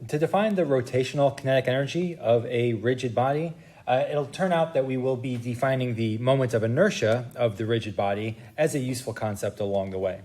To define the rotational kinetic energy of a rigid body, it'll turn out that we will be defining the moment of inertia of the rigid body as a useful concept along the way.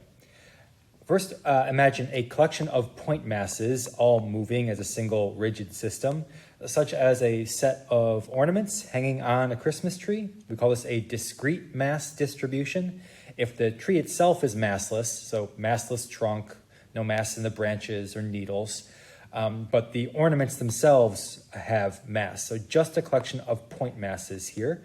First, imagine a collection of point masses all moving as a single rigid system, such as a set of ornaments hanging on a Christmas tree. We call this a discrete mass distribution. If the tree itself is massless, so massless trunk, no mass in the branches or needles, but the ornaments themselves have mass. So just a collection of point masses here.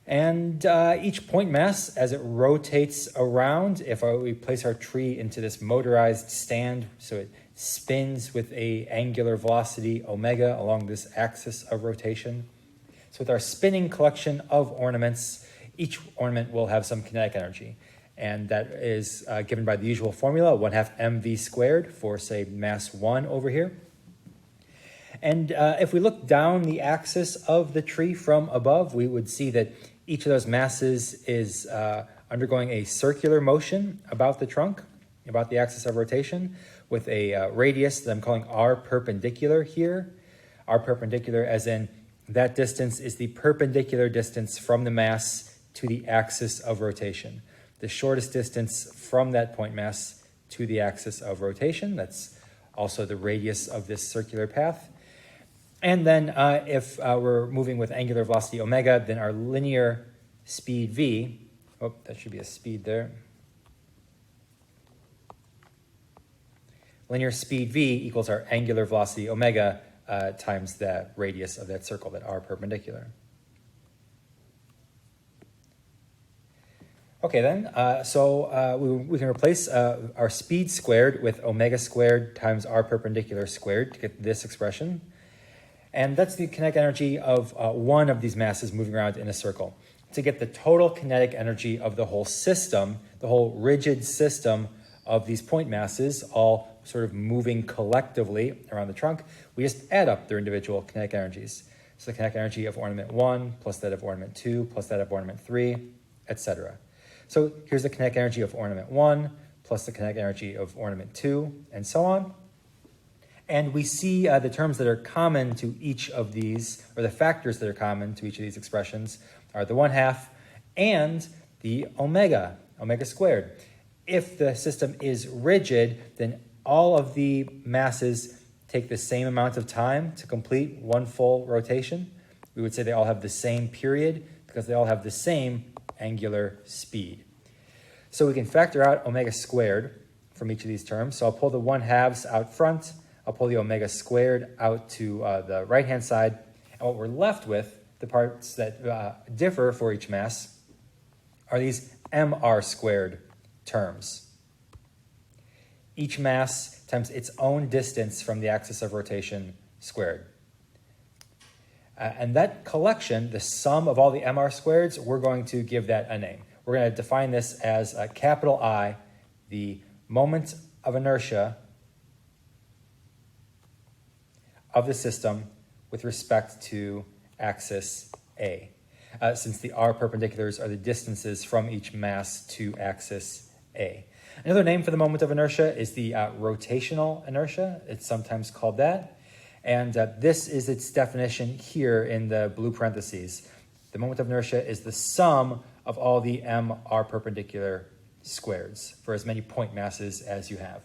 And each point mass, as it rotates around, if we place our tree into this motorized stand, so it spins with a angular velocity omega along this axis of rotation. So with our spinning collection of ornaments, each ornament will have some kinetic energy. And that is given by the usual formula, 1/2 mv squared for, say, mass 1 over here. And if we look down the axis of the tree from above, we would see that each of those masses is undergoing a circular motion about the trunk, about the axis of rotation, with a radius that I'm calling r perpendicular here. R perpendicular as in that distance is the perpendicular distance from the mass to the axis of rotation. The shortest distance from that point mass to the axis of rotation. That's also the radius of this circular path. And then if we're moving with angular velocity omega, then our linear speed v, oh, that should be a speed there. Linear speed v equals our angular velocity omega times the radius of that circle, that r perpendicular. Okay then, so we can replace our speed squared with omega squared times r perpendicular squared to get this expression. And that's the kinetic energy of one of these masses moving around in a circle. To get the total kinetic energy of the whole system, the whole rigid system of these point masses, all sort of moving collectively around the trunk, we just add up their individual kinetic energies. So the kinetic energy of ornament 1 plus that of ornament 2 plus that of ornament 3, etc. So here's the kinetic energy of ornament 1 plus the kinetic energy of ornament 2, and so on. And we see the terms that are common to each of these, or the factors that are common to each of these expressions, are the 1/2 and the omega squared. If the system is rigid, then all of the masses take the same amount of time to complete one full rotation. We would say they all have the same period because they all have the same angular speed. So we can factor out omega squared from each of these terms. So I'll pull the 1/2 out front. I'll pull the omega squared out to the right-hand side. And what we're left with, the parts that differ for each mass, are these mr squared terms. Each mass times its own distance from the axis of rotation squared. And that collection, the sum of all the mr squareds, we're going to give that a name. We're going to define this as a capital I, the moment of inertia of the system with respect to axis A, since the r perpendiculars are the distances from each mass to axis A. Another name for the moment of inertia is the rotational inertia. It's sometimes called that. And this is its definition here in the blue parentheses. The moment of inertia is the sum of all the mr perpendicular squareds for as many point masses as you have.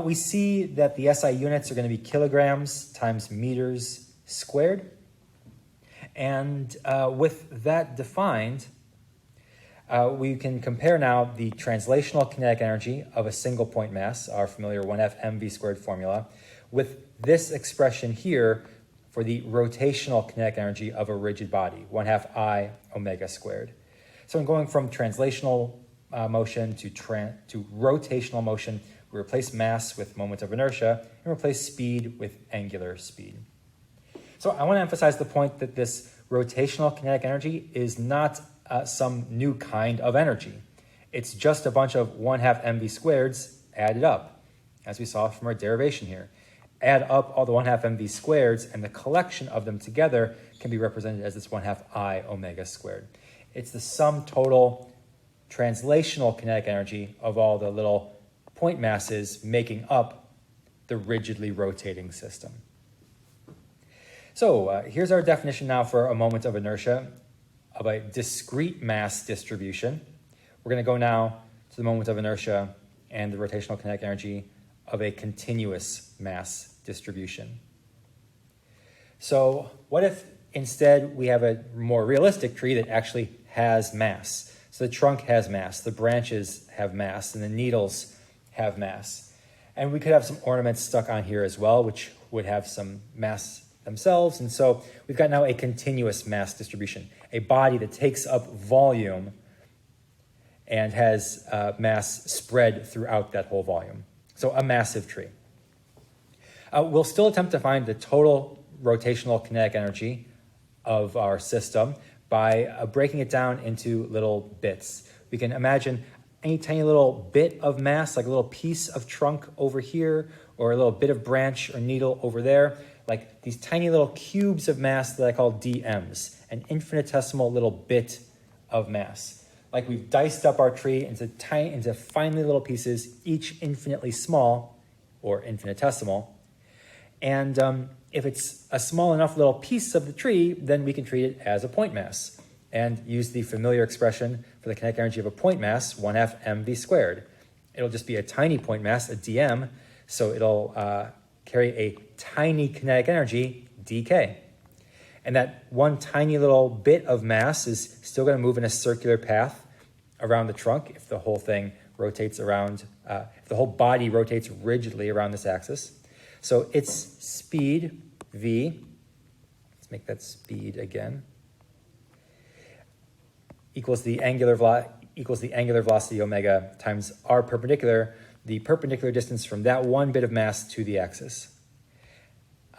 We see that the SI units are going to be kilograms times meters squared. And with that defined, we can compare now the translational kinetic energy of a single point mass, our familiar 1/2 mv squared formula, with this expression here for the rotational kinetic energy of a rigid body, 1/2 I omega squared. So in going from translational motion to rotational motion, we replace mass with moment of inertia and replace speed with angular speed. So I want to emphasize the point that this rotational kinetic energy is not some new kind of energy. It's just a bunch of 1/2 mv squareds added up, as we saw from our derivation here. Add up all the 1/2 mv squareds, and the collection of them together can be represented as this 1/2 I omega squared. It's the sum total translational kinetic energy of all the little point masses making up the rigidly rotating system. So here's our definition now for a moment of inertia of a discrete mass distribution. We're going to go now to the moment of inertia and the rotational kinetic energy of a continuous mass distribution. So what if instead we have a more realistic tree that actually has mass? So the trunk has mass, the branches have mass, and the needles have mass. And we could have some ornaments stuck on here as well, which would have some mass themselves. And so we've got now a continuous mass distribution, a body that takes up volume and has mass spread throughout that whole volume. So a massive tree. We'll still attempt to find the total rotational kinetic energy of our system by breaking it down into little bits. We can imagine any tiny little bit of mass, like a little piece of trunk over here, or a little bit of branch or needle over there, like these tiny little cubes of mass that I call DMs, an infinitesimal little bit of mass. Like we've diced up our tree into finely little pieces, each infinitely small or infinitesimal. And if it's a small enough little piece of the tree, then we can treat it as a point mass and use the familiar expression for the kinetic energy of a point mass, 1/2 mv squared. It'll just be a tiny point mass, a dm, so it'll carry a tiny kinetic energy, dk. And that one tiny little bit of mass is still going to move in a circular path around the trunk if the whole thing rotates around, if the whole body rotates rigidly around this axis. So its speed, v, let's make that speed again, equals the angular velocity omega times r perpendicular, the perpendicular distance from that one bit of mass to the axis.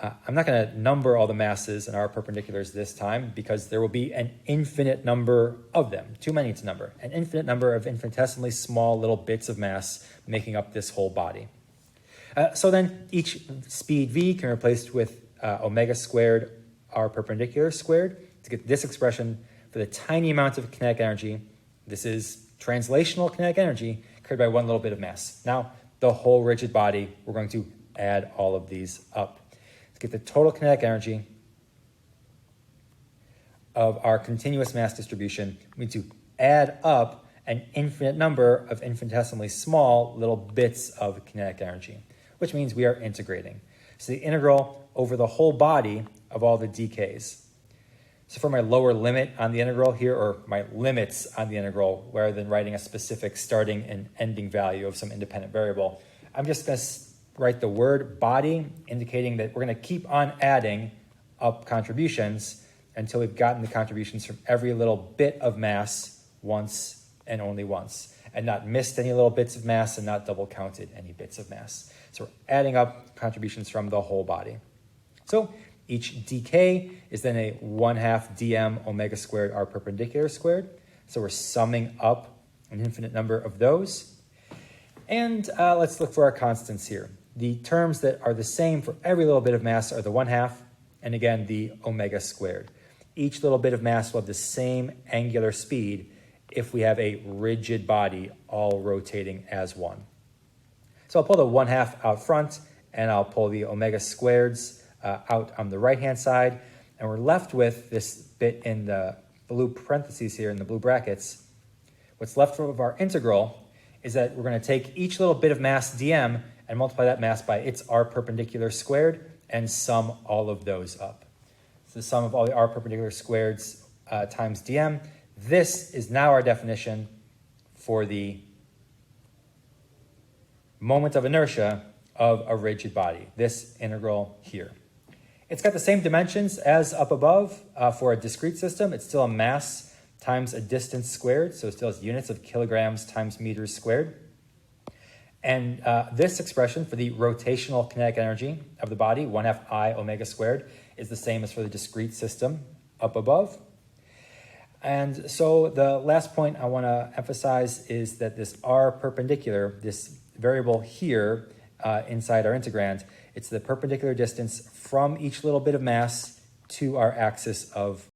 I'm not going to number all the masses and r perpendiculars this time because there will be an infinite number of them, too many to number, an infinite number of infinitesimally small little bits of mass making up this whole body. So then each speed v can be replaced with omega squared r perpendicular squared to get this expression for the tiny amount of kinetic energy. This is translational kinetic energy carried by one little bit of mass. Now, the whole rigid body, we're going to add all of these up. To get the total kinetic energy of our continuous mass distribution, we need to add up an infinite number of infinitesimally small little bits of kinetic energy, which means we are integrating. So the integral over the whole body of all the dk's. So for my lower limit on the integral here, or my limits on the integral, rather than writing a specific starting and ending value of some independent variable, I'm just going to write the word body, indicating that we're going to keep on adding up contributions until we've gotten the contributions from every little bit of mass once and only once, and not missed any little bits of mass and not double counted any bits of mass. So we're adding up contributions from the whole body. So each dk is then a 1/2 dm omega squared r perpendicular squared. So we're summing up an infinite number of those. And let's look for our constants here. The terms that are the same for every little bit of mass are the 1/2 and again the omega squared. Each little bit of mass will have the same angular speed if we have a rigid body all rotating as one. So I'll pull the 1/2 out front and I'll pull the omega squareds out on the right-hand side, and we're left with this bit in the blue parentheses here, in the blue brackets. What's left of our integral is that we're going to take each little bit of mass dm and multiply that mass by its r perpendicular squared and sum all of those up. So the sum of all the r perpendicular squareds times dm. This is now our definition for the moment of inertia of a rigid body, this integral here. It's got the same dimensions as up above for a discrete system. It's still a mass times a distance squared, so it still has units of kilograms times meters squared. And this expression for the rotational kinetic energy of the body, 1/2 I omega squared, is the same as for the discrete system up above. And so the last point I want to emphasize is that this r perpendicular, this variable here inside our integrand, it's the perpendicular distance from each little bit of mass to our axis of